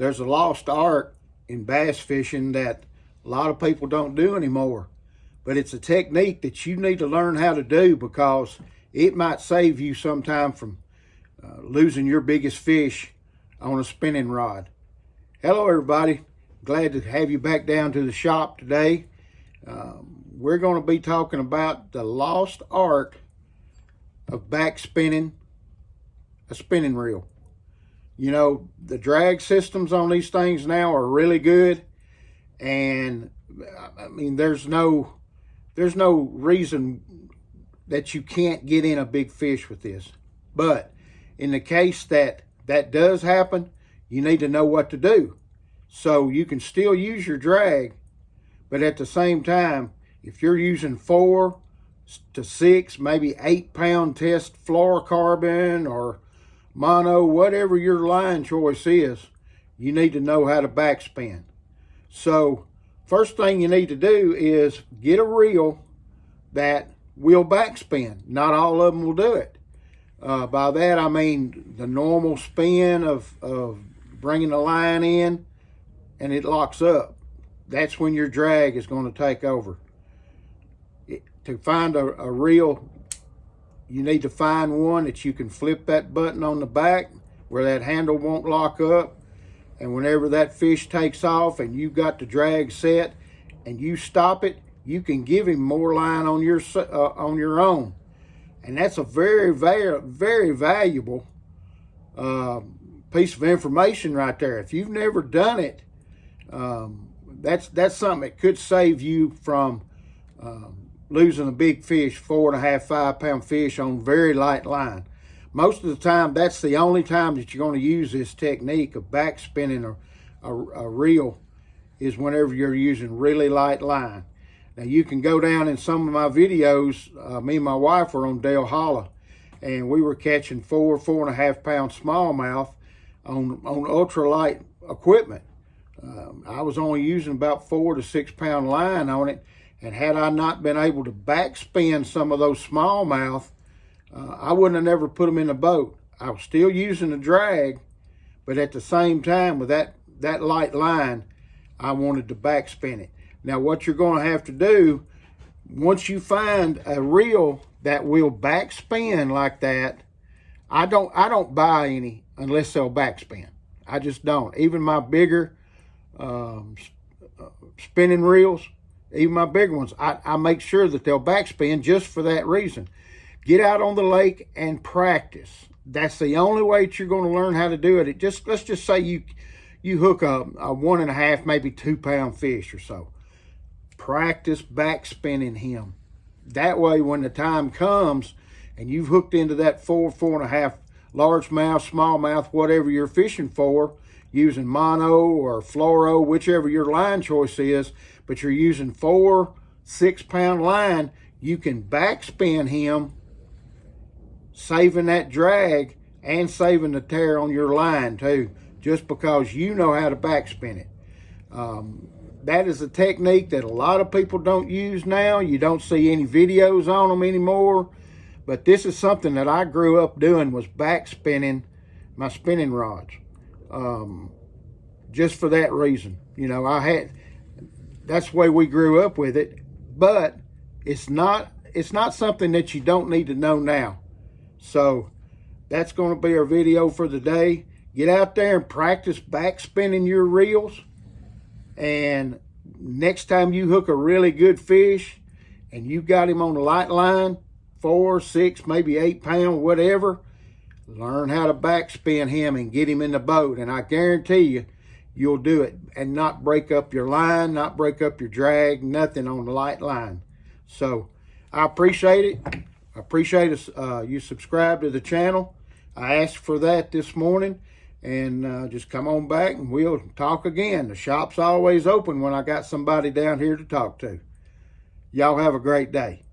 there's a lost art in bass fishing that a lot of people don't do anymore. But it's a technique that you need to learn how to do, because it might save you sometime from losing your biggest fish on a spinning rod. Hello everybody, glad to have you back down to the shop today. We're going to be talking about the lost art of backspinning a spinning reel. You know, the drag systems on these things now are really good, and I mean there's no reason that you can't get in a big fish with this. But in the case that does happen, you need to know what to do. So you can still use your drag, but at the same time, if you're using 4 to 6, maybe 8 pound test fluorocarbon or mono, whatever your line choice is, you need to know how to backspin. So first thing you need to do is get a reel that will backspin. Not all of them will do it. By that I mean the normal spin of bringing the line in and it locks up. That's when your drag is going to take over. To find a reel, you need to find one that you can flip that button on the back where that handle won't lock up, and whenever that fish takes off and you've got the drag set and you stop it, you can give him more line on your own. And that's a very, very, very valuable piece of information right there. If you've never done it, that's something that could save you from losing a big fish, 4.5, 5 pound fish on very light line. Most of the time, that's the only time that you're going to use this technique of backspinning a reel, is whenever you're using really light line. Now you can go down in some of my videos. Me and my wife were on Dale Hollow, and we were catching 4.5 pound smallmouth on ultralight equipment. I was only using about 4 to 6 pound line on it, and had I not been able to backspin some of those smallmouth, I wouldn't have never put them in the boat. I was still using the drag, but at the same time with that light line, I wanted to backspin it. Now what you're going to have to do, once you find a reel that will backspin like that, I don't buy any unless they'll backspin. I just don't. Even my bigger spinning reels, even my bigger ones, I make sure that they'll backspin just for that reason. Get out on the lake and practice. That's the only way that you're going to learn how to do it. Let's just say you hook a 1.5, maybe 2 pound fish or so. Practice backspinning him. That way, when the time comes and you've hooked into that 4.5 largemouth, smallmouth, whatever you're fishing for, using mono or fluoro, whichever your line choice is, but you're using 4, 6 pound line, you can backspin him, saving that drag and saving the tear on your line too, just because you know how to backspin it. That is a technique that a lot of people don't use now. You don't see any videos on them anymore, but this is something that I grew up doing, was backspinning my spinning rods. Just for that reason. You know, that's the way we grew up with it, but it's not something that you don't need to know now. So that's going to be our video for the day. Get out there and practice backspinning your reels, and next time you hook a really good fish and you got him on the light line, 4, 6, maybe 8 pound, whatever, learn how to backspin him and get him in the boat, and I guarantee you, you'll do it and not break up your line, not break up your drag, nothing on the light line. So I appreciate it. I appreciate you subscribe to the channel. I asked for that this morning, and just come on back and we'll talk again. The shop's always open when I got somebody down here to talk to. Y'all have a great day.